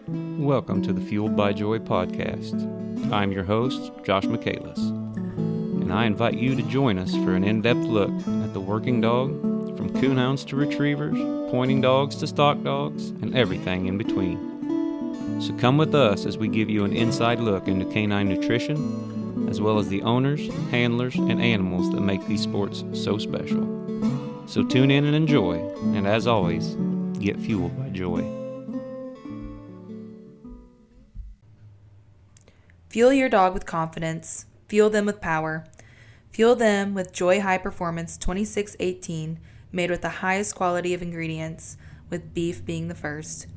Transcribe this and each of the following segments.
Welcome to the Fueled by Joy podcast. I'm your host, Josh Michaelis, and I invite you to join us for an in-depth look at the working dog, from coonhounds to retrievers, pointing dogs to stock dogs, and everything in between. So come with us as we give you an inside look into canine nutrition, as well as the owners, handlers, and animals that make these sports so special. So tune in and enjoy, and as always, get fueled by joy. Fuel your dog with confidence. Fuel them with power. Fuel them with Joy High Performance 2618, made with the highest quality of ingredients, with beef being the first.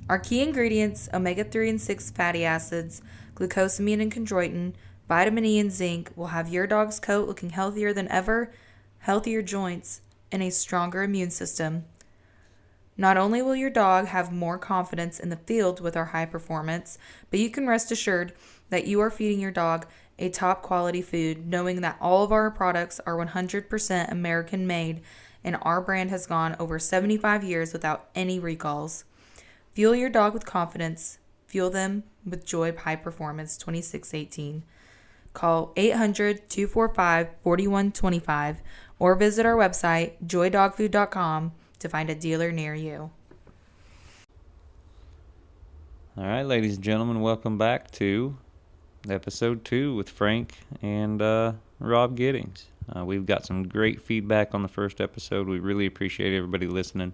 Our key ingredients, omega-3 and 6 fatty acids, glucosamine and chondroitin, vitamin E and zinc, will have your dog's coat looking healthier than ever, healthier joints, and a stronger immune system. Not only will your dog have more confidence in the field with our high performance, but you can rest assured that you are feeding your dog a top quality food, knowing that all of our products are 100% American made and our brand has gone over 75 years without any recalls. Fuel your dog with confidence. Fuel them with Joy High Performance 2618. Call 800-245-4125 or visit our website joydogfood.com to find a dealer near you. All right, ladies and gentlemen, welcome back to episode 2 with Frank and Rob Giddings. We've got some great feedback on the first episode. We really appreciate everybody listening.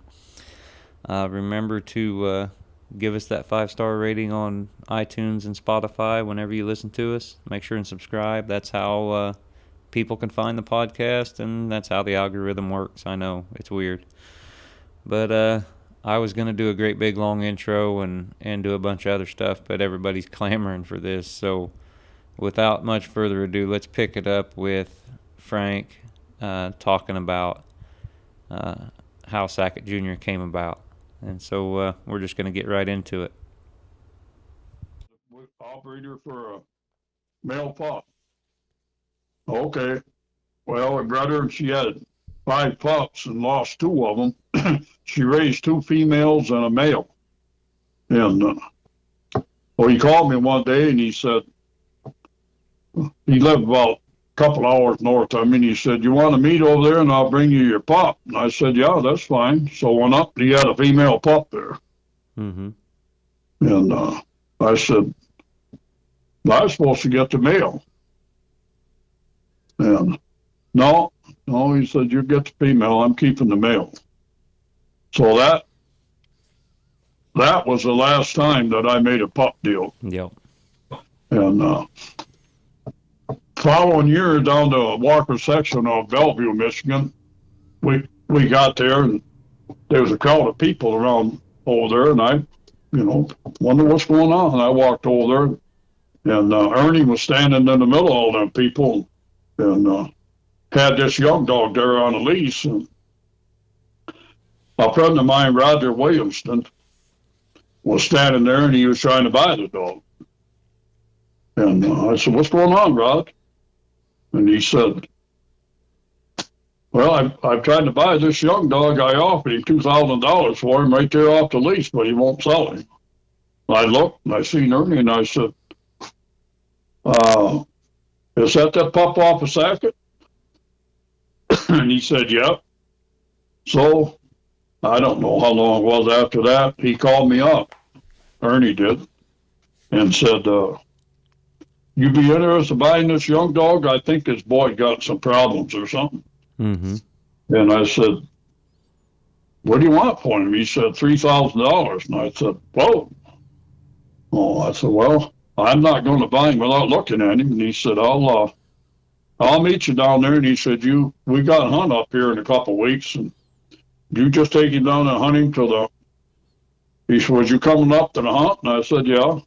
Remember to give us that 5-star rating on iTunes and Spotify whenever you listen to us. Make sure and subscribe. That's how people can find the podcast, and that's how the algorithm works. I know, it's weird. But I was going to do a great big long intro and do a bunch of other stuff, but everybody's clamoring for this. So without much further ado, let's pick it up with Frank talking about how Sackett Jr. came about. And so we're just going to get right into it. Operator for a male pup. Okay. Well, her brother, she had 5 pups and lost 2 of them. She raised 2 females and a male. And he called me one day and he said, he lived about a couple hours north of me, and he said, "You want to meet over there and I'll bring you your pup?" And I said, "Yeah, that's fine." So I went up and he had a female pup there. Mm-hmm. And I said, "I was supposed to get the male." And no, he said, "You get the female, I'm keeping the male." So that was the last time that I made a pup deal. Yep. And following year down to Walker section of Bellevue, Michigan, we got there and there was a crowd of people around over there, and I, wonder what's going on. And I walked over there, and Ernie was standing in the middle of all them people, and had this young dog there on a leash. And a friend of mine, Roger Williamson, was standing there, and he was trying to buy the dog. And I said, "What's going on, Rod?" And he said, "Well, I'm trying to buy this young dog. I offered him $2,000 for him right there off the leash, but he won't sell him." I looked, and I seen Ernie, and I said, "Is that pup off of Sackett?" And he said, "Yep." So I don't know how long it was after that. He called me up, Ernie did, and said, "You be interested in buying this young dog? I think his boy got some problems or something." Mm-hmm. And I said, "What do you want for him?" He said, $3,000. And I said, "Whoa." Oh, I said, "Well, I'm not going to buy him without looking at him." And he said, I'll meet you down there." And he said, "We got a hunt up here in a couple of weeks, and you just take him down and hunt him he said, "Was you coming up to the hunt?" And I said, "Yeah."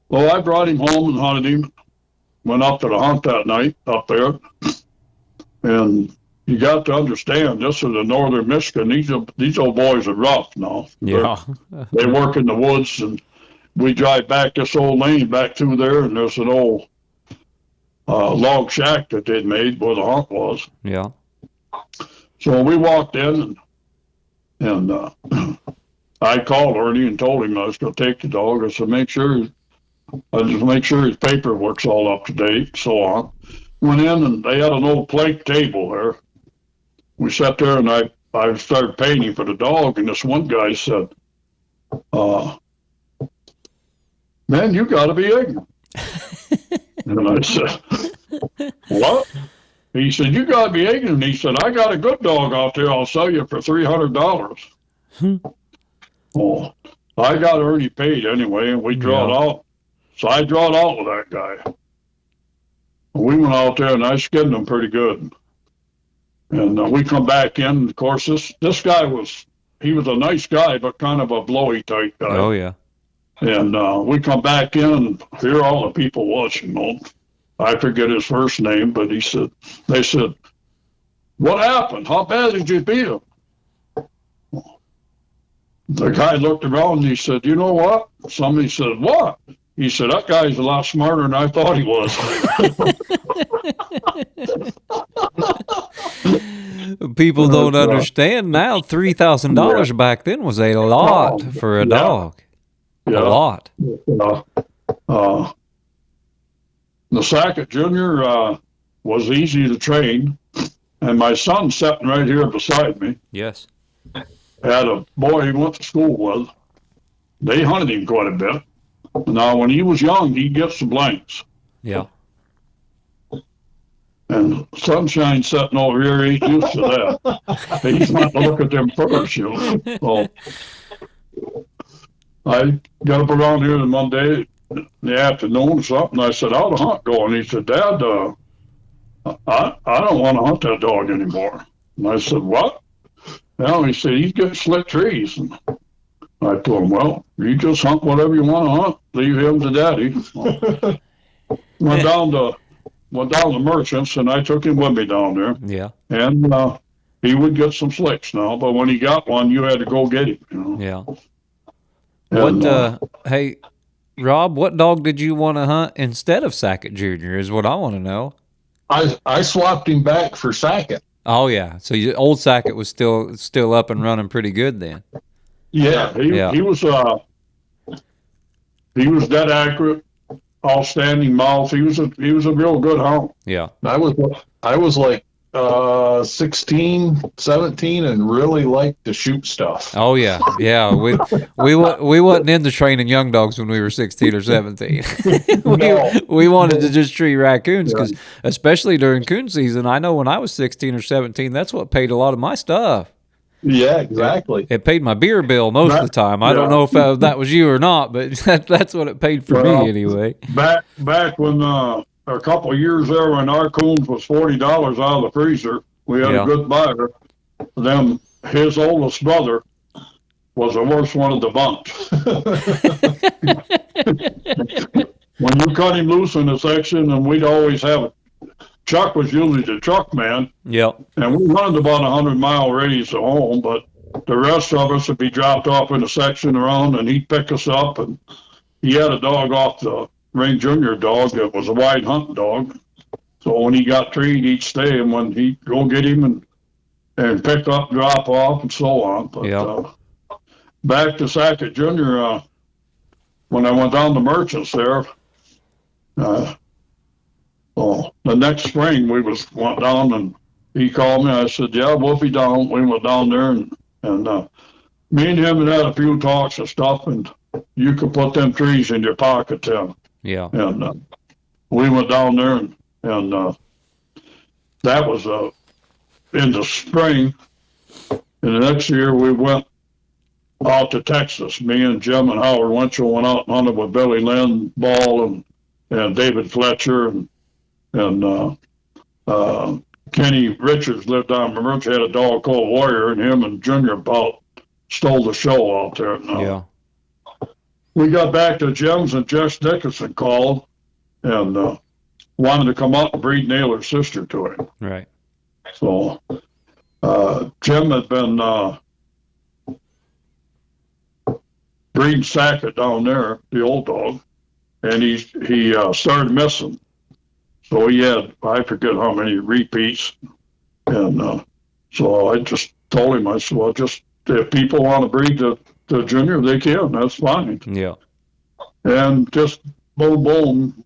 Well, I brought him home and hunted him, went up to the hunt that night up there. And you got to understand, this is in northern Michigan. These old boys are rough now. Yeah. They work in the woods, and we drive back this old lane back through there, and there's an old log shack that they'd made where the hunt was. Yeah. So we walked in, and I called Ernie and told him I was going to take the dog. I said, make sure his paperwork's all up to date, so on. Went in and they had an old plate table there. We sat there and I started paying him for the dog, and this one guy said, man, you got to be ignorant. And I said, what? He said, you got to be ignorant. He said, I got a good dog out there. I'll sell you for $300. Well, I got already paid anyway, and we drawed out. So I drawed out with that guy. We went out there, and I skinned him pretty good. And we come back in. Of course, this guy he was a nice guy, but kind of a blowy type guy. Oh, yeah. And we come back in, and here all the people was, I forget his first name, but they said, what happened? How bad did you beat him? The guy looked around and he said, you know what? Somebody said, what? He said, that guy's a lot smarter than I thought he was. People don't understand now. $3,000 back then was a lot for a dog. Yeah. A lot. The Sackett Jr. Was easy to train, and my son's sitting right here beside me. Yes. Had a boy he went to school with. They hunted him quite a bit. Now, when he was young, he'd get some blanks. Yeah. And Sunshine's sitting over here, ain't used to that. He's not to look at them first, So I got up around here one day in the afternoon or something. I said, how'd the hunt go? And he said, Dad, I don't want to hunt that dog anymore. And I said, what? Well, he said, he's getting slit trees. And I told him, well, you just hunt whatever you want to hunt. Leave him to Daddy. Went down to Merchants, and I took him with me down there. Yeah. And he would get some slicks now, but when he got one, you had to go get him. Yeah. And, hey, Rob, what dog did you want to hunt instead of Sackett Jr. is what I want to know. I swapped him back for Sackett. Oh, yeah. So old Sackett was still up and running pretty good then. Yeah, he was dead accurate, outstanding mouth. He was a real good hound. Yeah. I was like 16, 17, and really liked to shoot stuff. Oh yeah, yeah. We wasn't into training young dogs when we were 16 or 17. we wanted to just tree raccoons because, especially during coon season, I know when I was 16 or 17, that's what paid a lot of my stuff. Yeah, exactly. It paid my beer bill most of the time. I don't know if that was you or not, but that's what it paid for me anyway. Back when a couple of years there when our coons was $40 out of the freezer, we had a good buyer. Then his oldest brother was the worst one of the bunch. When you cut him loose in a section, and we'd always have Chuck was usually the truck man. Yep. And we hunted about 100-mile radius of home, but the rest of us would be dropped off in a section around, and he'd pick us up. And he had a dog off the Ring Jr. dog that was a wide hunt dog. So when he got treed, he'd stay, and when he'd go get him and pick up, drop off, and so on. But back to Sackett Jr., when I went down to Merchants there, the next spring we went down, and he called me. I said, yeah, we'll be down. We went down there, and me and him had a few talks and stuff, and you could put them trees in your pocket, Tim. Yeah. And we went down there, and that was in the spring. And the next year we went out to Texas. Me and Jim and Howard Winchell went out and hunted with Billy Lynn Ball and David Fletcher and Kenny Richards lived down in Merch, had a dog called Warrior, and him and Junior about stole the show out there. Yeah. We got back to Jim's, and Jess Dickinson called and wanted to come out and breed Naylor's sister to him. Right. So Jim had been breeding Sackett down there, the old dog, and he started missing. So he had, I forget how many repeats. And so I just told him, I said, well, just if people want to breed the the junior, they can. That's fine. Yeah. And just boom, boom.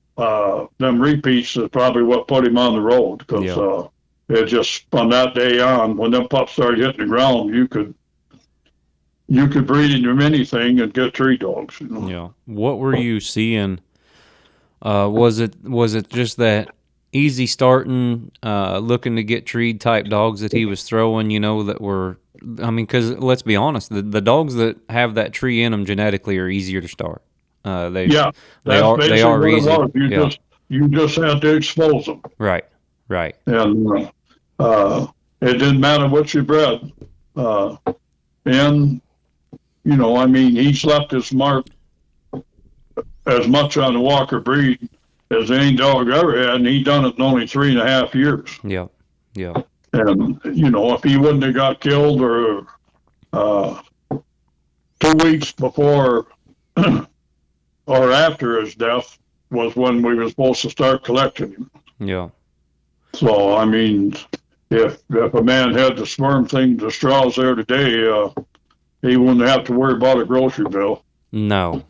Them repeats is probably what put him on the road because it just from that day on, when them pups started hitting the ground, you could breed into anything and get tree dogs. You know? Yeah. What were you seeing? Was it just that easy starting, looking to get treed type dogs that he was throwing? You know, that were. I mean, because let's be honest, the dogs that have that tree in them genetically are easier to start. They Yeah, they that's are basically what easy. it was. You just had to expose them, Right. and it didn't matter what you bred. And I mean, he's left his mark as much on the Walker breed as any dog ever had, and he done it in only 3.5 years. Yeah. And if he wouldn't have got killed or 2 weeks before or after his death was when we were supposed to start collecting him. Yeah. So I mean, if a man had the sperm thing, the straws there today, he wouldn't have to worry about a grocery bill. No,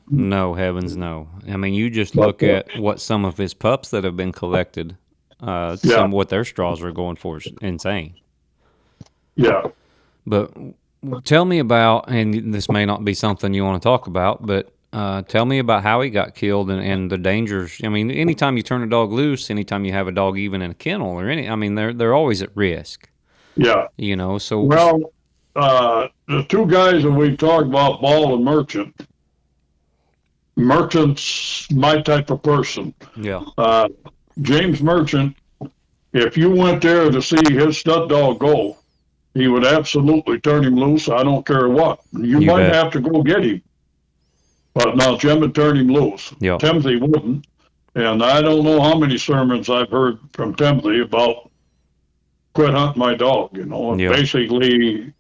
heavens no. I mean, you just look at what some of his pups that have been collected, what their straws are going for is insane. Yeah. But tell me about, and this may not be something you want to talk about, but tell me about how he got killed and the dangers. I mean, anytime you turn a dog loose, anytime you have a dog even in a kennel or they're always at risk. Yeah. So. Well, the two guys that we talked about, Ball and Merchant. Merchant's my type of person. Yeah. James Merchant, if you went there to see his stud dog go, he would absolutely turn him loose. I don't care what. You might bet. have to go get him. But now Jim would turn him loose. Yeah. Timothy wouldn't. And I don't know how many sermons I've heard from Timothy about quit hunting my dog, Yeah. Basically,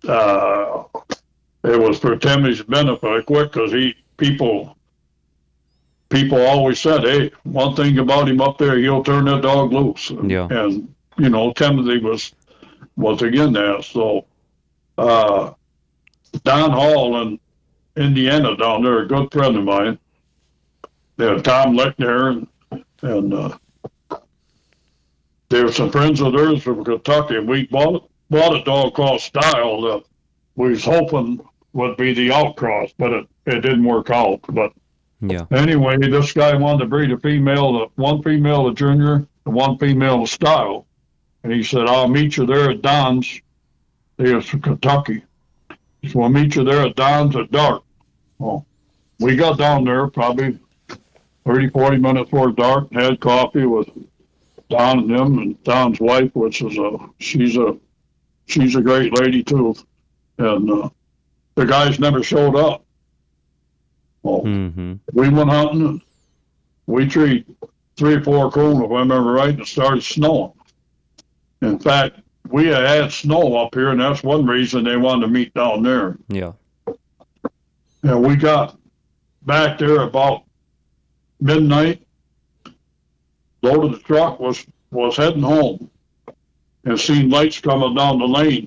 it was for Timmy's benefit. I quit because people always said, hey, one thing about him up there, he'll turn that dog loose. And Timothy was again that. So Don Hall in Indiana down there, a good friend of mine, they had Tom Lickner and there were some friends of theirs from Kentucky, and we bought a dog called Style that we was hoping would be the outcross, but it didn't work out. But anyway, this guy wanted to breed one female to Junior and one female to Style. And he said, I'll meet you there at Don's. He was from Kentucky. He said, we'll meet you there at Don's at dark. Well, we got down there probably 30, 40 minutes before dark and had coffee with Don and them and Don's wife, which is she's a great lady too. And the guys never showed up. Well, we went hunting and we treed 3 or 4 coon, if I remember right, and it started snowing. In fact, we had snow up here, and that's one reason they wanted to meet down there. Yeah. And we got back there about midnight, loaded the truck, was heading home, and seen lights coming down the lane,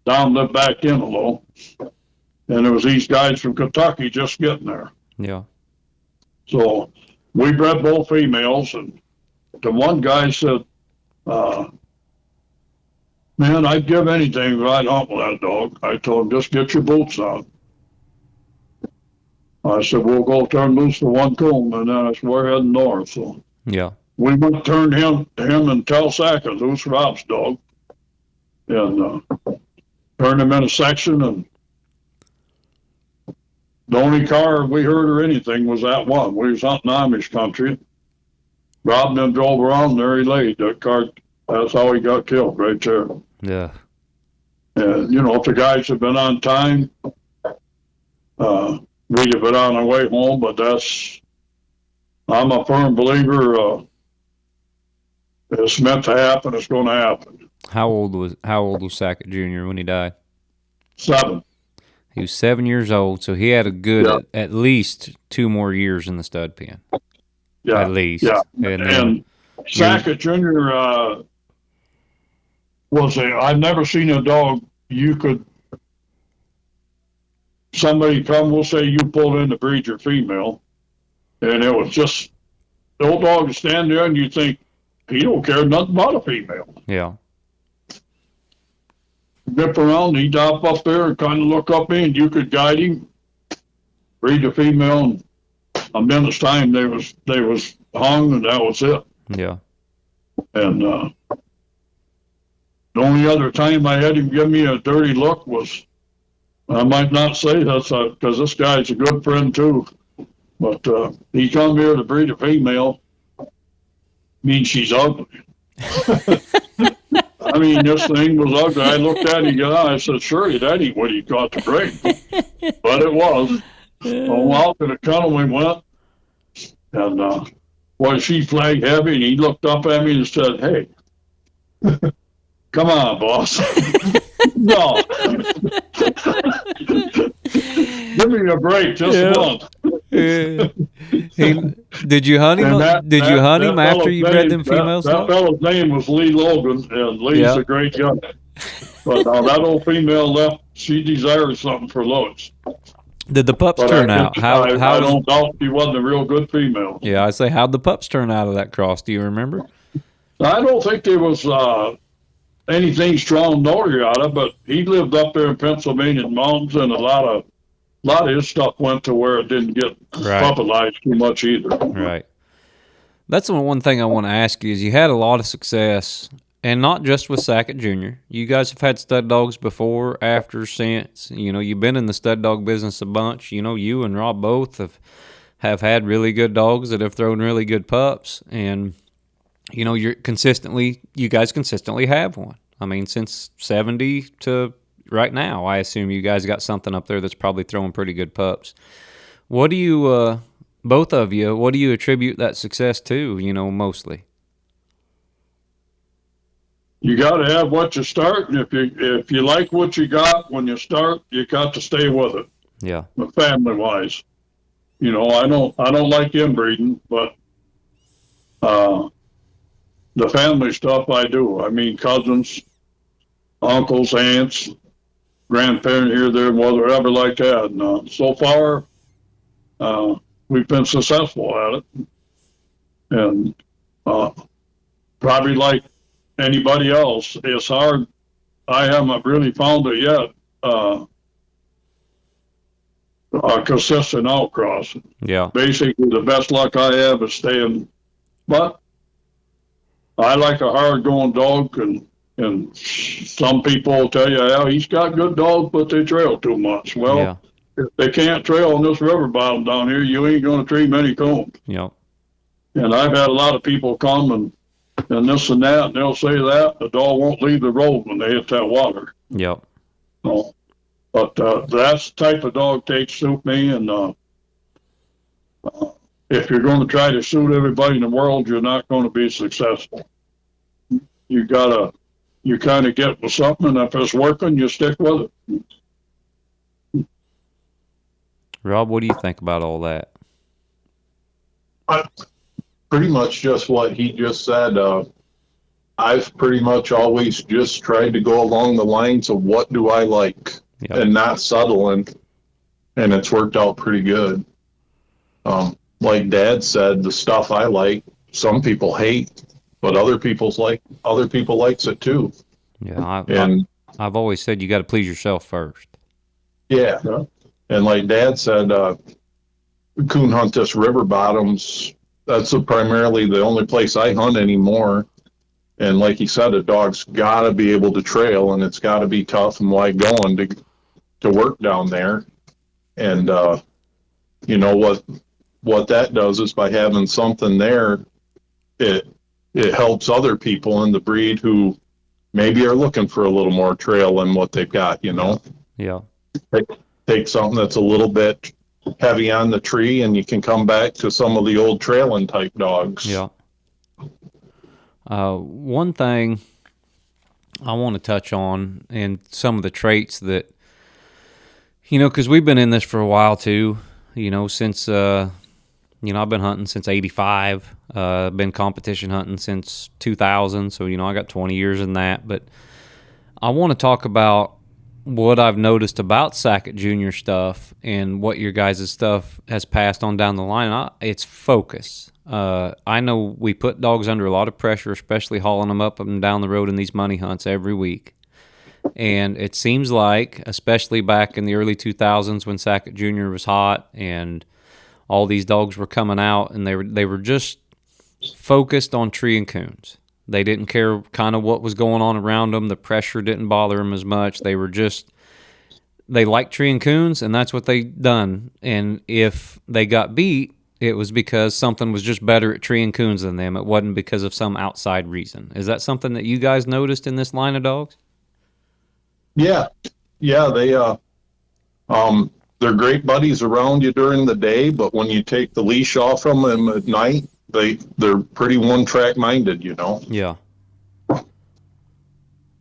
down the back in a little. And there was these guys from Kentucky just getting there. Yeah. So we bred both females, and the one guy said, man, I'd give anything if I'd hunt with that dog. I told him, just get your boots on. I said, we'll go turn loose for one coon, and then we're heading north. So we went and turned him and tell Sackett loose, Rob's dog, and turned him in a section, and the only car we heard or anything was that one. We was hunting Amish country. Rob and them drove around, there he laid. That car, that's how he got killed, right there. Yeah. And, if the guys had been on time, we'd have been on our way home, but I'm a firm believer, it's meant to happen, it's going to happen. How old was Sackett Jr. when he died? 7. He was 7 years old, so he had a good at least 2 more years in the stud pen. Yeah. At least. Yeah. And Sackett Jr. I've never seen a dog you could somebody come, we'll say you pulled in to breed your female, and it was just the old dog would stand there, and you think he don't care nothing about a female. Yeah. Nip around, he'd hop up there and kind of look up in, and you could guide him, breed the female, and a minute's time they was hung, and that was it. Yeah. And the only other time I had him give me a dirty look was, I might not say that's because this guy's a good friend too, but he come here to breed a female, means she's ugly. I mean, this thing was ugly. I looked at him, I said, surely that ain't what he caught to break. But it was. So out to the kennel we went, and boy, she flagged heavy, and he looked up at me and said, hey, come on, boss. No. Give me a break, just once. Did you hunt him? Did you hunt him after you bred them females? That fellow's name was Lee Logan, and Lee's a great guy. But that old female left. She desired something for looks. Did the pups turn out? I don't doubt she wasn't a real good female. Yeah, I say, how'd the pups turn out of that cross? Do you remember? I don't think there was anything strong notary out of, but he lived up there in Pennsylvania mountains, and a lot of his stuff went to where it didn't get publicized too much either. Right. That's the one thing I want to ask you is you had a lot of success, and not just with Sackett Jr. You guys have had stud dogs before, after, since. You know, you've been in the stud dog business a bunch. You know, you and Rob both have had really good dogs that have thrown really good pups, and you know, you guys consistently have one. I mean, since 70 to right now, I assume you guys got something up there that's probably throwing pretty good pups. What do you, both of you, what do you attribute that success to, you know, mostly? You got to have what you start, and if you like what you got when you start, you got to stay with it. Yeah. Family wise, you know, I don't like inbreeding, but the family stuff I do. I mean, cousins, uncles, aunts, grandparents here, there, whatever like that. And so far, we've been successful at it. And probably like anybody else, it's hard. I haven't really found it yet. A consistent outcross. Yeah. Basically, the best luck I have is staying, but I like a hard-going dog, and some people will tell you, yeah, he's got good dogs, but they trail too much. Well, if they can't trail on this river bottom down here, you ain't going to treat many combs. Yep. And I've had a lot of people come and this and that, and they'll say that the dog won't leave the road when they hit that water. Yep. So, but that's the type of dog takes suit me, and if you're going to try to suit everybody in the world, you're not going to be successful. You kind of get with something, and if it's working, you stick with it. Rob, what do you think about all that? Pretty much just what he just said. I've pretty much always just tried to go along the lines of what do I like, and not settling, and it's worked out pretty good. Like Dad said, the stuff I like, some people hate, but other people likes it too. Yeah, I've always said you got to please yourself first. Yeah, and like Dad said, coon hunt this river bottoms. That's primarily the only place I hunt anymore. And like he said, a dog's got to be able to trail, and it's got to be tough and wide going to work down there. And you know what that does is by having something there, it helps other people in the breed who maybe are looking for a little more trail than what they've got, you know? Yeah. Take something that's a little bit heavy on the tree, and you can come back to some of the old trailing type dogs. Yeah. One thing I want to touch on, and some of the traits that, you know, because we've been in this for a while too, you know, since, you know, I've been hunting since 85, been competition hunting since 2000, so, you know, I got 20 years in that, but I want to talk about what I've noticed about Sackett Jr. stuff and what your guys' stuff has passed on down the line, it's focus. I know we put dogs under a lot of pressure, especially hauling them up and down the road in these money hunts every week. And it seems like, especially back in the early 2000s when Sackett Jr. was hot and all these dogs were coming out, and they were just focused on tree and coons. They didn't care kind of what was going on around them. The pressure didn't bother them as much. They liked tree and coons, and that's what they done. And if they got beat, it was because something was just better at tree and coons than them. It wasn't because of some outside reason. Is that something that you guys noticed in this line of dogs? Yeah, they they're great buddies around you during the day, but when you take the leash off them at night, they're pretty one-track minded, you know. Yeah.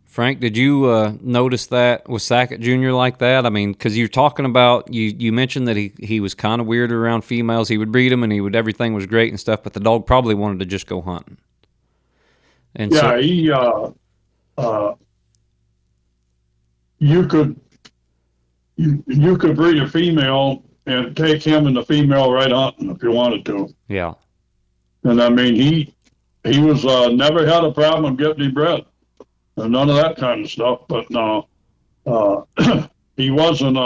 Frank, did you notice that with Sackett Jr. like that? I mean, because you're talking about, you mentioned that he was kind of weird around females. He would breed them and everything was great and stuff, but the dog probably wanted to just go hunting. And Yeah, you could breed a female and take him and the female right hunting if you wanted to. Yeah. And I mean, he was never had a problem getting him bred, and none of that kind of stuff. But no, he wasn't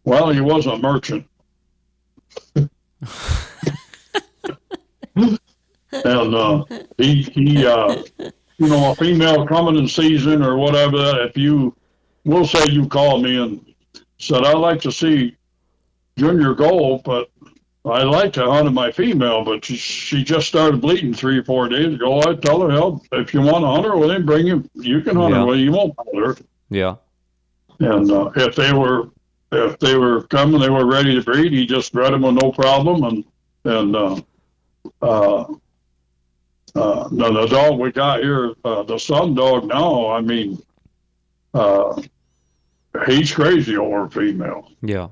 he was a merchant. And a female coming in season or whatever, we'll say you called me and said, I'd like to see Junior go, but I like to hunt my female, but she just started bleeding 3 or 4 days ago. I tell her, hell, if you want to hunt her with him, bring him. You can hunt her with him. You won't hunt her. Yeah. And if they were coming, they were ready to breed. He just bred them with no problem. And the dog we got here, the son dog now, I mean, he's crazy over a female. Yeah.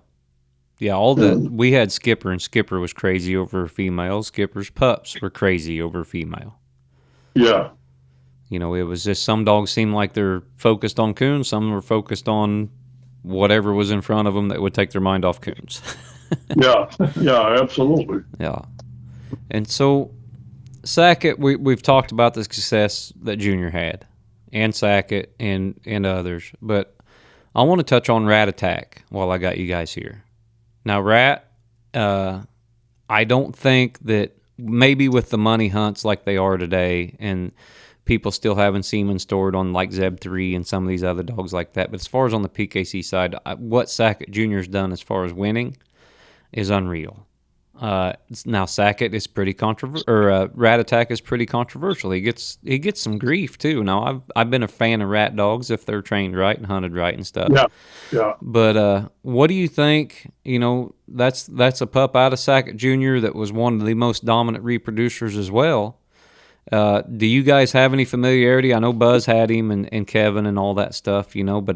Yeah, we had Skipper, and Skipper was crazy over a female. Skipper's pups were crazy over a female. Yeah. You know, it was just some dogs seemed like they're focused on coons, some were focused on whatever was in front of them that would take their mind off coons. Yeah, absolutely. Yeah. And so, Sackett, we've talked about the success that Junior had, and Sackett and others, but I want to touch on Rat Attack while I got you guys here. Now, Rat, I don't think that maybe with the money hunts like they are today and people still having semen stored on like Zeb 3 and some of these other dogs like that, but as far as on the PKC side, what Sackett Jr.'s done as far as winning is unreal. Now Sackett is pretty Rat Attack is pretty controversial. He gets some grief too. Now I've been a fan of rat dogs if they're trained right and hunted right and stuff. Yeah. But what do you think? You know, that's a pup out of Sackett Jr. that was one of the most dominant reproducers as well. Do you guys have any familiarity? I know Buzz had him and Kevin and all that stuff, you know, but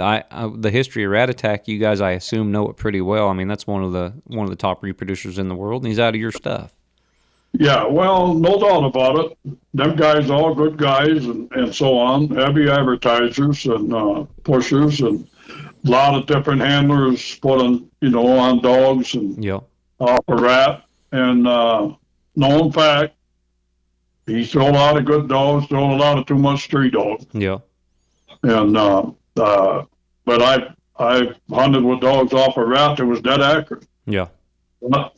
the history of Rat Attack, you guys, I assume, know it pretty well. I mean, that's one of the top reproducers in the world, and he's out of your stuff. Yeah, well, no doubt about it. Them guys are all good guys and so on, heavy advertisers and pushers, and a lot of different handlers putting, on dogs and off a rat. And known fact, he sold a lot of good dogs, sold a lot of too much street dogs. Yeah. And but I've hunted with dogs off a rat that was dead accurate. Yeah.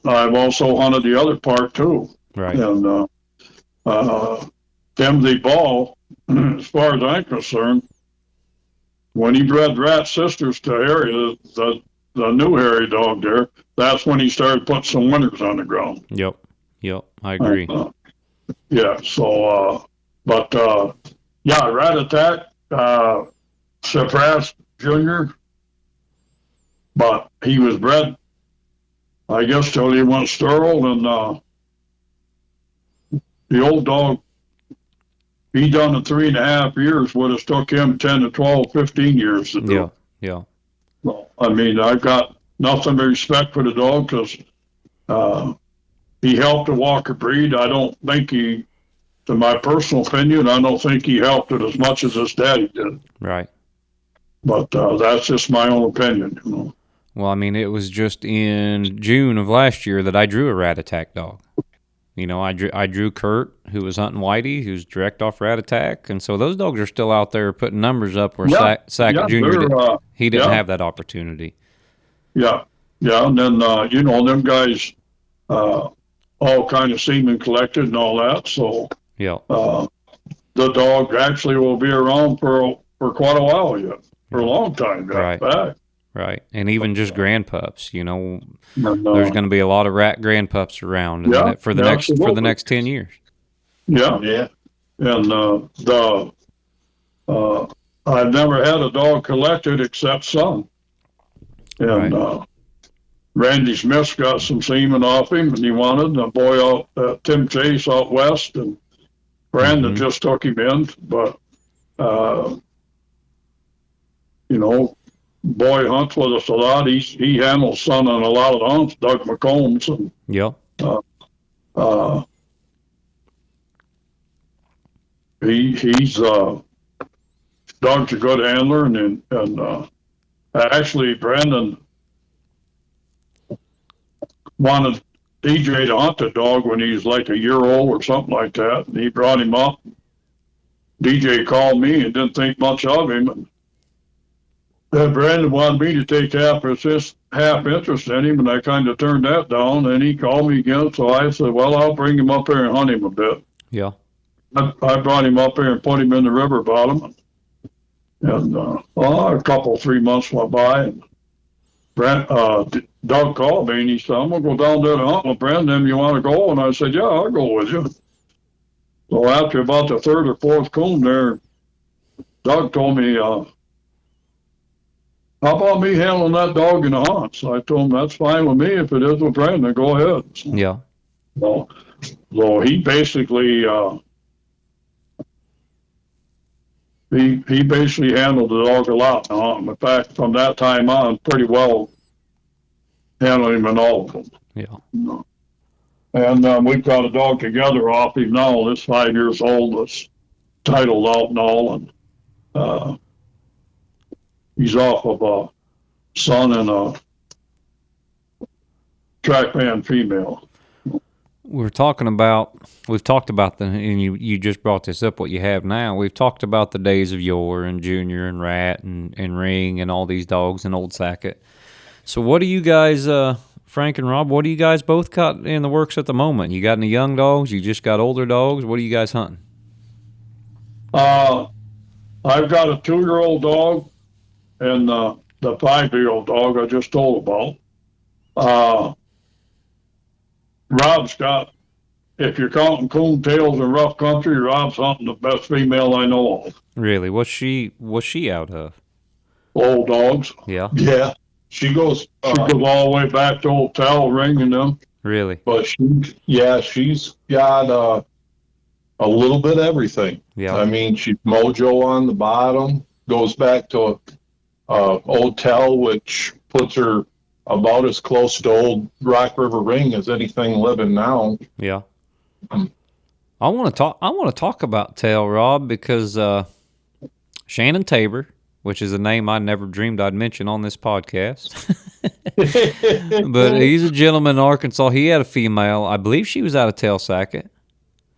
I've also hunted the other part too. Right. And Timothy Ball, as far as I'm concerned, when he bred rat sisters to Harry, the new Harry dog there, that's when he started putting some winners on the ground. Yep. I agree. Yeah. So, Rat Attack surpassed Junior, but he was bred, I guess, till he went sterile, and the old dog, he done in 3.5 years, would have took him 10 to 12, 15 years to do. Yeah. Well, I mean, I've got nothing but respect for the dog because he helped the Walker breed. I don't think to my personal opinion, I don't think he helped it as much as his daddy did. Right. But that's just my own opinion, you know. Well, I mean, it was just in June of last year that I drew a rat attack dog. You know, I drew Kurt, who was hunting Whitey, who's direct off rat attack, and so those dogs are still out there putting numbers up where Sackett Jr. He didn't have that opportunity. Yeah, and then you know, them guys all kind of semen collected and all that, so yeah, the dog actually will be around for quite a while yet, for a long time. Right. Back. Right, and even just grandpups, you know, And, there's going to be a lot of rat grandpups around for the next 10 years. Yeah. And I've never had a dog collected except some. And Randy Smith got some semen off him, and he wanted a boy out, Tim Chase out west, and Brandon just took him in. But you know, boy hunts with us a lot. He handles son on a lot of the hunts, Doug McCombs, and he's Doug's a good handler, and actually Brandon wanted DJ to hunt the dog when he was like a year old or something like that, and he brought him up. DJ called me and didn't think much of him, and Brandon wanted me to take half interest in him, and I kind of turned that down. And he called me again, so I said, "Well, I'll bring him up here and hunt him a bit." Yeah. I brought him up here and put him in the river bottom, and a 3 months went by, and Doug called me and he said, "I'm gonna go down there to hunt with Brandon. You want to go?" And I said, "Yeah, I'll go with you." So after about the third or fourth coon there, Doug told me, "How about me handling that dog in the hunt?" So I told him, "That's fine with me. If it is with Brandon, go ahead." So, yeah. So he basically he basically handled the dog a lot in the hunt. In fact, from that time on, pretty well handled him in all of them. Yeah. And we've got a dog together off him now. This 5 years old. That's titled Out and All, and he's off of a son and a trackman female. We've talked about and you just brought this up, what you have now. We've talked about the days of yore and Junior and Rat and Ring and all these dogs and Old Sackett. So what do you guys, Frank and Rob, what do you guys both got in the works at the moment? You got any young dogs? You just got older dogs? What are you guys hunting? I've got a 2-year-old dog and the 5-year-old dog I just told about. Rob's got, if you're counting coon tails in rough country, Rob's hunting the best female I know of. Really? What's she out of? Old dogs. Yeah. Yeah. She goes all the way back to old Towel Ring and them. Really? But she's got a little bit of everything. Yeah. I mean, she's Mojo on the bottom, goes back to Old Tell, which puts her about as close to old Rock River Ring as anything living now. Yeah. I want to talk about Tell, Rob, because Shannon Tabor, which is a name I never dreamed I'd mention on this podcast. But he's a gentleman in Arkansas. He had a female. I believe she was out of Tell Sackett.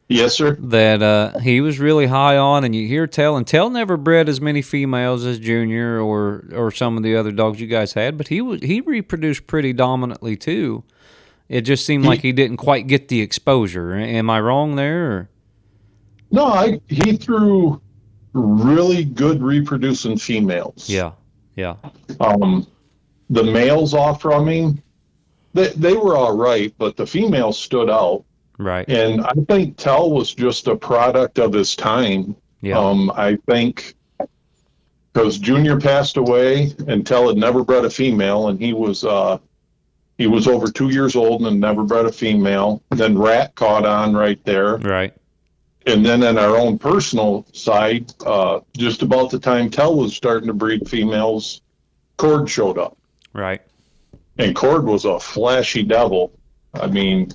Yes, sir. That he was really high on, and you hear Tell, and Tell never bred as many females as Junior or some of the other dogs you guys had, but he reproduced pretty dominantly too. It just seemed like he didn't quite get the exposure. Am I wrong there? Or? No, he threw really good reproducing females. Yeah, yeah. The males off from him, they were all right, but the females stood out. Right. And I think Tell was just a product of his time. Yeah. I think because Junior passed away and Tell had never bred a female, and he was over 2 years old and never bred a female. Then Rat caught on right there. Right. And then in our own personal side, just about the time Tell was starting to breed females, Cord showed up. Right. And Cord was a flashy devil. I mean,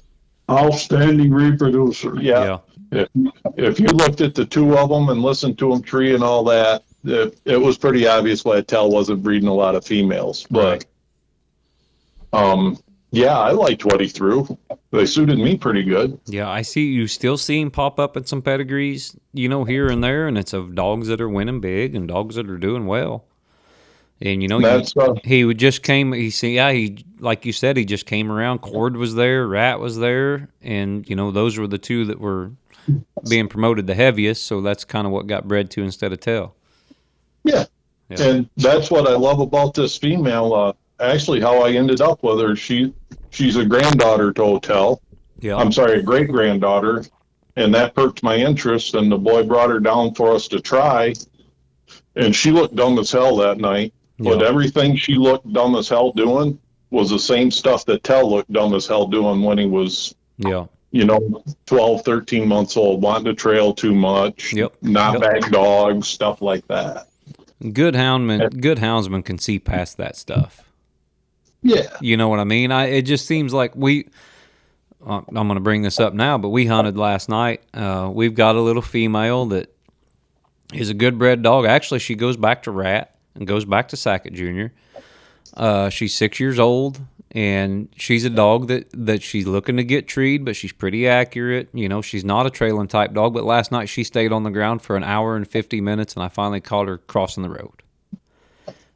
outstanding reproducer. Yeah. If you looked at the two of them and listened to them tree and all that, it was pretty obvious why Tell wasn't breeding a lot of females. But, yeah, I liked what he threw. They suited me pretty good. Yeah, I see you still see him pop up in some pedigrees, here and there, and it's of dogs that are winning big and dogs that are doing well. And he would just came. He like you said, he just came around. Cord was there, Rat was there, and those were the two that were being promoted the heaviest. So that's kind of what got bred to instead of Tell. Yeah, and that's what I love about this female. Actually, how I ended up with her. She's a granddaughter to Tell. Yeah, I'm sorry, a great granddaughter, and that perked my interest. And the boy brought her down for us to try, and she looked dumb as hell that night. But everything she looked dumb as hell doing was the same stuff that Tell looked dumb as hell doing when he was, 12, 13 months old, wanting to trail too much, not back dogs, stuff like that. Good houndsmen can see past that stuff. Yeah. You know what I mean? It just seems like I'm going to bring this up now, but we hunted last night. We've got a little female that is a good bred dog. Actually, she goes back to Rat and goes back to Sackett Jr. She's 6 years old, and she's a dog that she's looking to get treed, but she's pretty accurate. She's not a trailing type dog, but last night she stayed on the ground for an hour and 50 minutes, and I finally caught her crossing the road.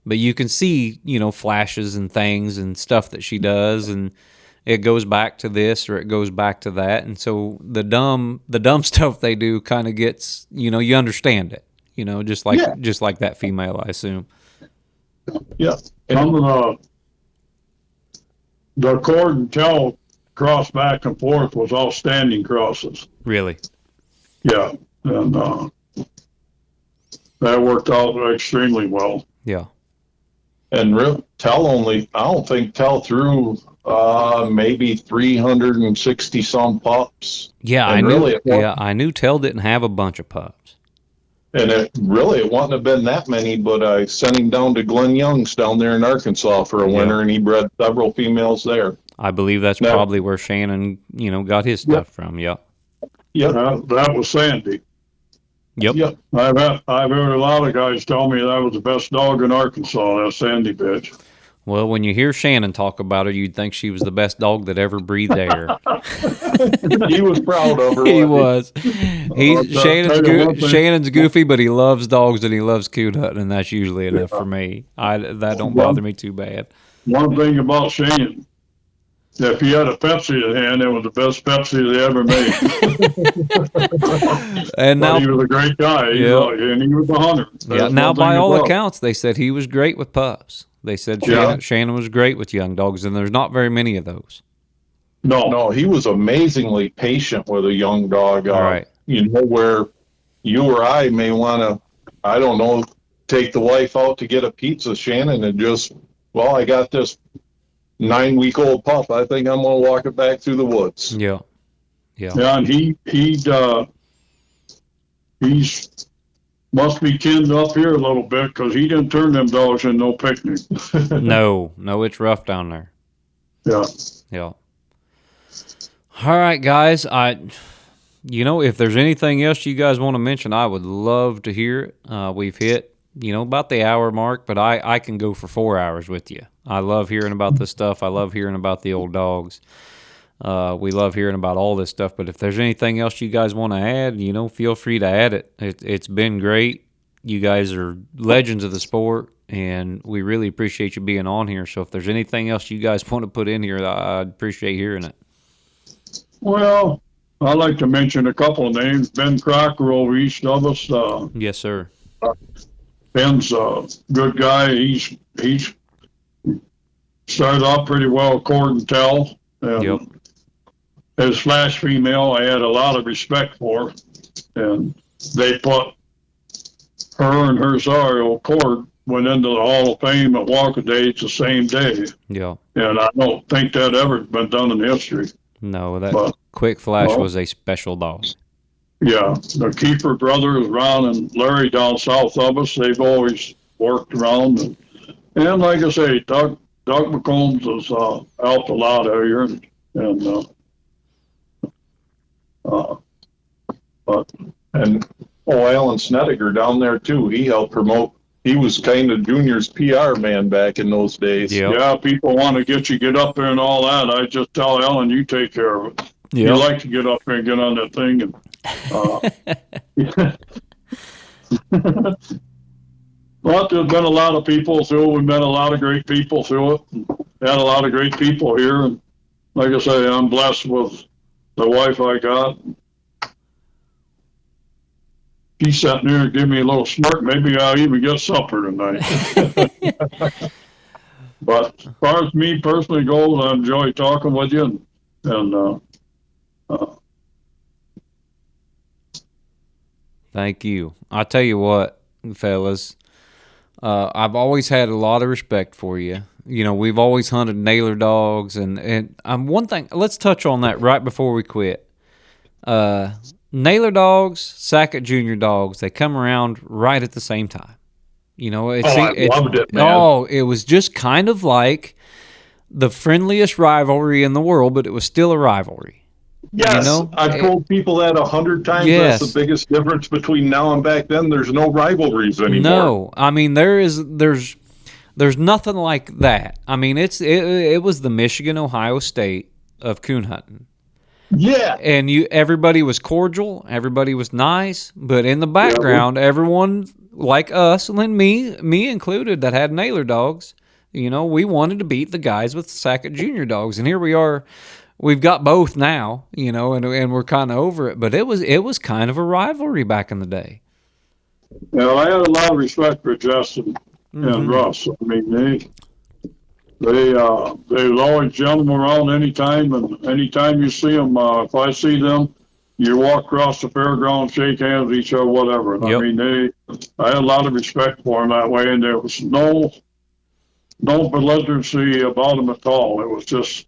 But you can see, flashes and things and stuff that she does, and it goes back to this or it goes back to that. And so the dumb stuff they do kind of gets, you understand it. Just like that female, I assume. Yeah. Some of the Cord and Tell cross back and forth was all standing crosses. Really? Yeah. And that worked out extremely well. Yeah. And I don't think Tell threw maybe 360 some pups. Yeah, I knew Tell didn't have a bunch of pups. And it wouldn't have been that many, but I sent him down to Glenn Young's down there in Arkansas for a winter, and he bred several females there. I believe that's probably where Shannon, got his stuff from. Yeah. Yeah, that was Sandy. Yep. I've heard a lot of guys tell me that was the best dog in Arkansas, that Sandy bitch. Well, when you hear Shannon talk about her, you'd think she was the best dog that ever breathed air. He was proud of her. He was. Shannon's goofy, but he loves dogs and he loves coon hunting, and that's usually enough for me. That don't bother me too bad. One thing about Shannon, if he had a Pepsi in hand, it was the best Pepsi they ever made. And now he was a great guy, and he was a hunter. Yeah. Now, by all accounts, they said he was great with pups. They said Shannon was great with young dogs, and there's not very many of those. No, he was amazingly patient with a young dog. Right. Where you or I may want to, I don't know, take the wife out to get a pizza, Shannon, and I got this 9-week-old pup. I think I'm going to walk it back through the woods. Yeah. Yeah, and he's must be kinned up here a little bit because he didn't turn them dogs in no picnic. No, it's rough down there. Yeah. All right, guys. If there's anything else you guys want to mention, I would love to hear it. We've hit, about the hour mark, but I can go for 4 hours with you. I love hearing about this stuff. I love hearing about the old dogs. We love hearing about all this stuff, but if there's anything else you guys want to add, feel free to add it. It's been great. You guys are legends of the sport, and we really appreciate you being on here. So if there's anything else you guys want to put in here, I'd appreciate hearing it. Well, I'd like to mention a couple of names. Ben Crocker over east of us. Yes, sir. Ben's a good guy. He's started off pretty well, Cord and Tell. And his flash female, I had a lot of respect for. And they put her and her Zario, Cord, went into the Hall of Fame at Walker Days the same day. Yeah. And I don't think that ever been done in history. No, Quick Flash was a special dog. Yeah, the Keeper brothers, Ron and Larry down south of us, they've always worked around. And like I say, Doug McCombs has helped a lot out here. Oh, Alan Snedeker down there too. He helped promote. He was kind of Junior's PR man back in those days. Yep. Yeah, people want to get up there and all that. I just tell Ellen, you take care of it. Yep. You like to get up there and get on that thing. And, but there's been a lot of people through. We've met a lot of great people through it. Had a lot of great people here. And like I say, I'm blessed with the wife I got. She's sitting there and give me a little smirk. Maybe I'll even get supper tonight. But as far as me personally goes, I enjoy talking with you. And Thank you. I'll tell you what, fellas. I've always had a lot of respect for you. You know, we've always hunted nailer dogs, and one thing. Let's touch on that right before we quit. Nailer dogs, Sackett Jr. dogs, they come around right at the same time. You know, I loved it, man. Oh, it was just kind of like the friendliest rivalry in the world, but it was still a rivalry. Yes, You know? I've told people that 100 times. Yes. That's the biggest difference between now and back then. There's no rivalries anymore. No, I mean there's nothing like that. I mean it was the Michigan Ohio State of coon hunting. Yeah. And everybody was cordial, everybody was nice, but in the background, everyone like us, and me included, that had nailer dogs, you know, we wanted to beat the guys with Sackett Jr. dogs, and here we are. We've got both now, you know, and we're kind of over it. But it was kind of a rivalry back in the day. I had a lot of respect for Justin and Russ. I mean, they was always gentlemen around anytime, and anytime you see them, if I see them, you walk across the fairground, shake hands with each other, whatever. Yep. I mean, I had a lot of respect for them that way, and there was no belligerency about them at all. It was just,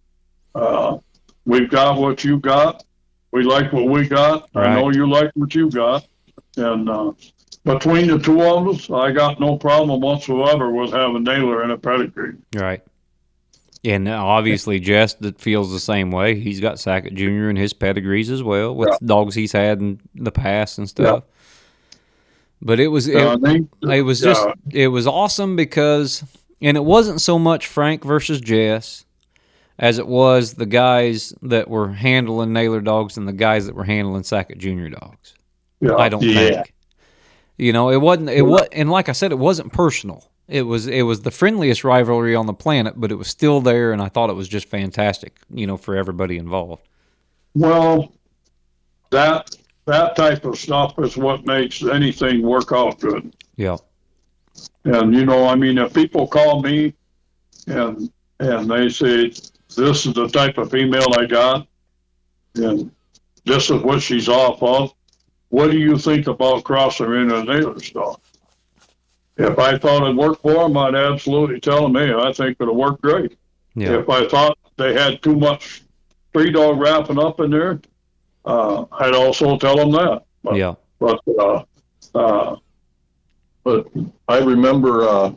we've got what you got. We like what we got. Right. I know you like what you got. And between the two of us, I got no problem whatsoever with having Naylor in a pedigree. Right. And obviously Jess that feels the same way. He's got Sackett Jr. in his pedigrees as well with dogs he's had in the past and stuff. Yeah. But it was awesome because, and it wasn't so much Frank versus Jess as it was the guys that were handling nailer dogs and the guys that were handling Sackett Jr. dogs. Yeah. I don't think. You know, it wasn't. And like I said, it wasn't personal. It was the friendliest rivalry on the planet, but it was still there, and I thought it was just fantastic. You know, for everybody involved. Well, that type of stuff is what makes anything work out good. Yeah. And you know, I mean, if people call me and they say, this is the type of female I got, and this is what she's off of, what do you think about crossing her into a nailer stock? If I thought it'd work for them, I'd absolutely tell them, hey, I think it'll work great. Yeah. If I thought they had too much three dog wrapping up in there, I'd also tell them that. But, Yeah. But I remember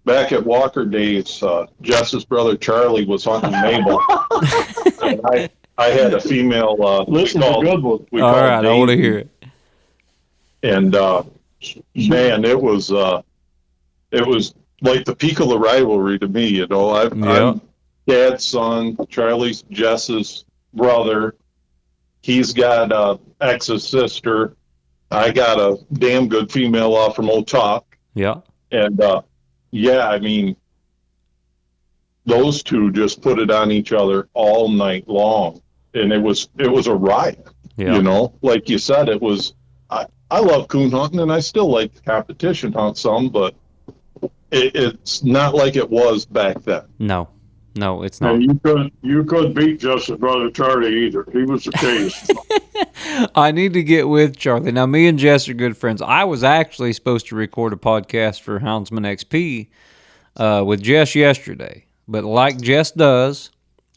back at Walker days, Jess's brother Charlie was hunting Mabel. And I had a female. Listen to good one. All right, I want to hear it. And man, it was like the peak of the rivalry to me. You know, I'm Dad's son, Charlie's Jess's brother. He's got ex's sister. I got a damn good female off from Old Talk. Yeah. And I mean, those two just put it on each other all night long, and it was a riot. Yeah. You know, like you said, it was. I love coon hunting, and I still like to competition hunt some, but it's not like it was back then. No, it's not. And you couldn't beat Justin's brother Charlie either. He was the case. I need to get with Charlie. Now, me and Jess are good friends. I was actually supposed to record a podcast for Houndsman XP with Jess yesterday, but like Jess does,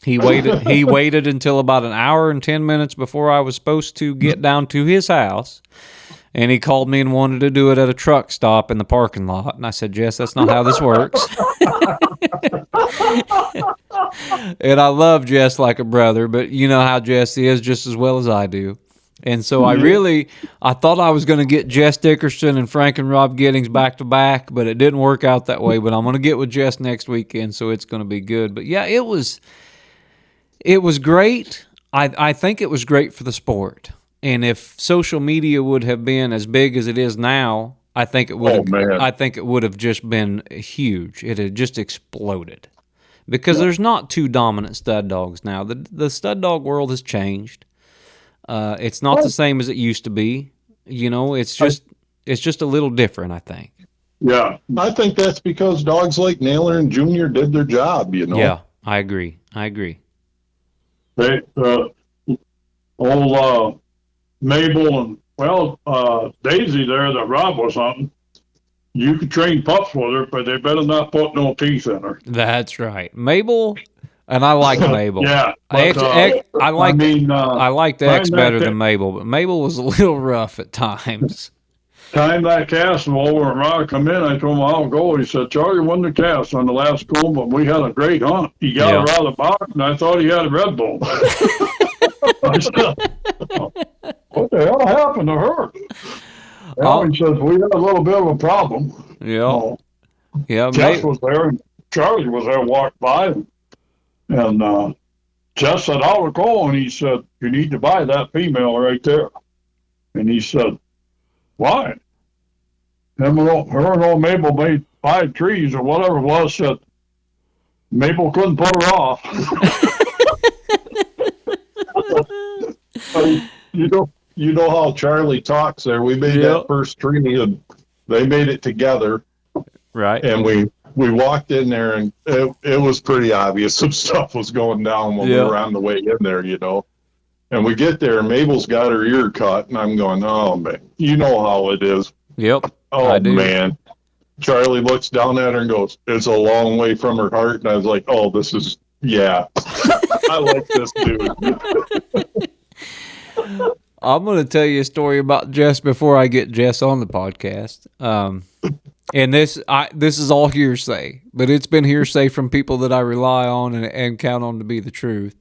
he waited until about an hour and 10 minutes before I was supposed to get down to his house. And he called me and wanted to do it at a truck stop in the parking lot. And I said, Jess, that's not how this works. And I love Jess like a brother, but you know how Jess is just as well as I do. And so I thought I was going to get Jess Dickerson and Frank and Rob Giddings back to back, but it didn't work out that way. But I'm going to get with Jess next weekend, so it's going to be good. But yeah, it was great. I think it was great for the sport. And if social media would have been as big as it is now, I think it would. I think it would have just been huge. It had just exploded because there's not two dominant stud dogs now. The stud dog world has changed. It's not the same as it used to be. It's just a little different, I think. Yeah, I think that's because dogs like Naylor and Junior did their job. Yeah, I agree. They, old Mabel and Daisy there that Rob was hunting. You could train pups with her, but they better not put no teeth in her. That's right, Mabel. And I like Mabel. Yeah, I liked X better than that, Mabel, but Mabel was a little rough at times. Time that cast over and Rob come in, I told him I'll go. He said, Charlie won the cast on the last coon, but we had a great hunt. He got her out of the box, and I thought he had a Red Bull. I said, what the hell happened to her? He says, we had a little bit of a problem. Yeah. Jess was there, and Charlie was there, walked by, and Jess said, I'll go. And he said, you need to buy that female right there. And he said, why? Her and old Mabel made 5 trees or whatever it was, said Mabel couldn't put her off. You know how Charlie talks there. We made that first tree, and they made it together. Right. And we walked in there, and it was pretty obvious some stuff was going down when we were on the way in there, And we get there, and Mabel's got her ear cut, and I'm going, oh, man, you know how it is. Yep. Oh, I do. Man. Charlie looks down at her and goes, it's a long way from her heart. And I was like, oh, this is, I like this dude. I'm going to tell you a story about Jess before I get Jess on the podcast. And this is all hearsay, but it's been hearsay from people that I rely on and count on to be the truth.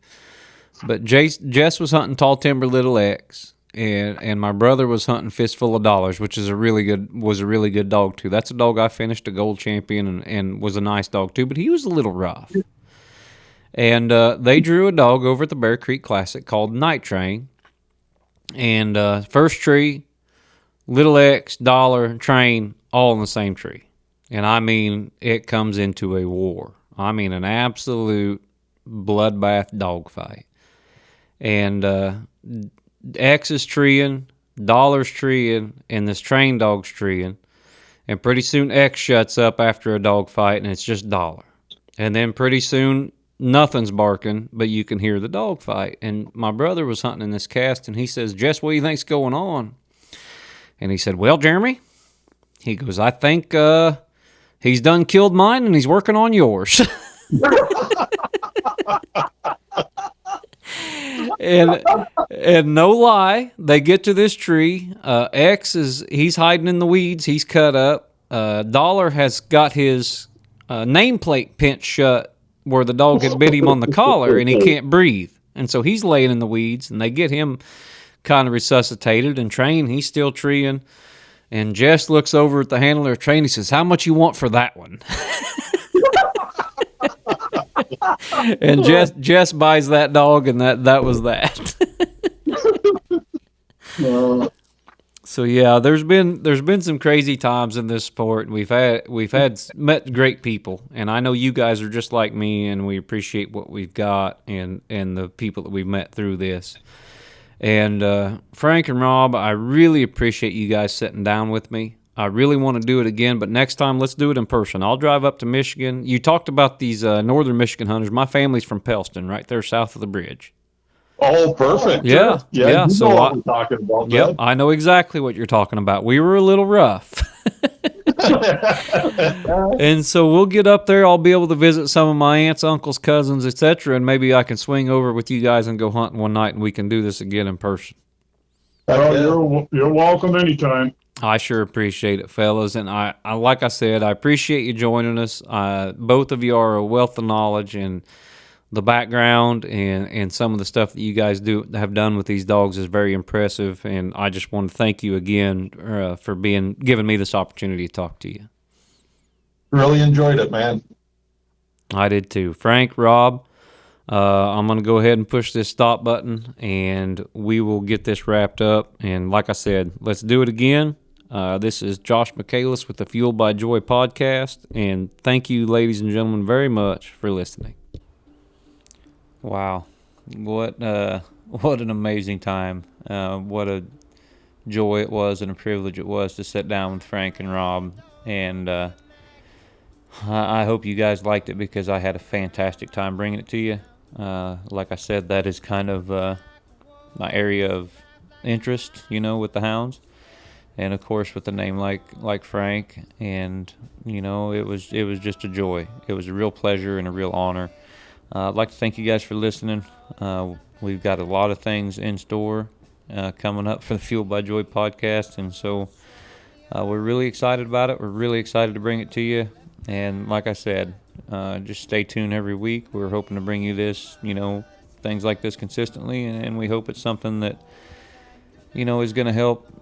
But Jess was hunting Tall Timber Little X, and my brother was hunting Fistful of Dollars, which is a really good dog too. That's a dog I finished a gold champion and was a nice dog too, but he was a little rough. And they drew a dog over at the Bear Creek Classic called Night Train. And first tree, Little X, Dollar, Train, all in the same tree. And I mean, it comes into a war. I mean, an absolute bloodbath dogfight. And X is treeing, Dollar's treeing, and this Train dog's treeing. And pretty soon X shuts up after a dogfight, and it's just Dollar. And then pretty soon nothing's barking, but you can hear the dog fight. And my brother was hunting in this cast, and he says, Jess, what do you think's going on? And he said, well, Jeremy, he goes, I think he's done killed mine, and he's working on yours. and no lie, they get to this tree. X he's hiding in the weeds. He's cut up. Dollar has got his nameplate pinched shut where the dog had bit him on the collar, and he can't breathe. And so he's laying in the weeds, and they get him kind of resuscitated. And Train, he's still treeing. And Jess looks over at the handler of Train. He says, how much you want for that one? And Jess buys that dog, and that was that. So yeah, there's been some crazy times in this sport, and we've met great people, and I know you guys are just like me, and we appreciate what we've got and the people that we've met through this. And Frank and Rob, I really appreciate you guys sitting down with me. I really want to do it again, but next time let's do it in person. I'll drive up to Michigan. You talked about these northern Michigan hunters. My family's from Pellston, right there south of the bridge. Oh, perfect. Yeah. Yeah. You So know what I'm talking about. Yep, I know exactly what you're talking about. We were a little rough. And so we'll get up there. I'll be able to visit some of my aunts, uncles, cousins, etc., and maybe I can swing over with you guys and go hunting one night, and we can do this again in person. Well, you're welcome anytime. I sure appreciate it, fellas. And I like I said, I appreciate you joining us. Both of you are a wealth of knowledge, and the background and some of the stuff that you guys have done with these dogs is very impressive, and I just want to thank you again for giving me this opportunity to talk to you. Really enjoyed it, man. I did too. Frank, Rob, I'm going to go ahead and push this stop button, and we will get this wrapped up. And like I said, let's do it again. This is Josh Michaelis with the Fueled by Joy podcast, and thank you, ladies and gentlemen, very much for listening. Wow, what an amazing time! What a joy it was and a privilege it was to sit down with Frank and Rob, and I hope you guys liked it, because I had a fantastic time bringing it to you. Like I said, that is kind of my area of interest, with the hounds. And of course, with a name like Frank, and it was just a joy. It was a real pleasure and a real honor. I'd like to thank you guys for listening. We've got a lot of things in store coming up for the Fueled by Joy podcast, and so we're really excited about it. We're really excited to bring it to you. And like I said, just stay tuned every week. We're hoping to bring you this, things like this consistently, and we hope it's something that is going to help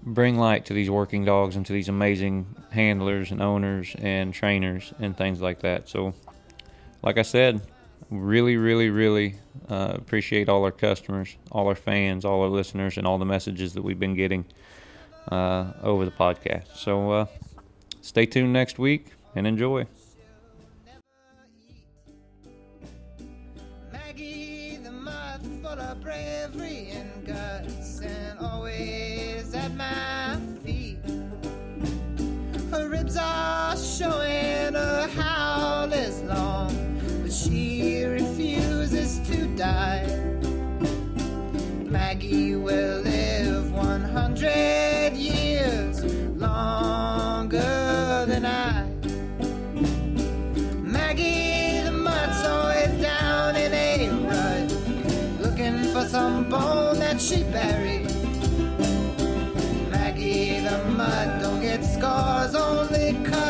bring light to these working dogs and to these amazing handlers and owners and trainers and things like that. So like I said, really, really, really appreciate all our customers, all our fans, all our listeners, and all the messages that we've been getting over the podcast. So stay tuned next week and enjoy. Maggie, the mud full of bravery and guts, and always at my feet. Her ribs are showing, her howl is long, but she refuses to die. Maggie will live 100 years longer than I. Maggie, the mud's always down in a rut, looking for some bone that she buried. Maggie, the mud don't get scars, only cuts.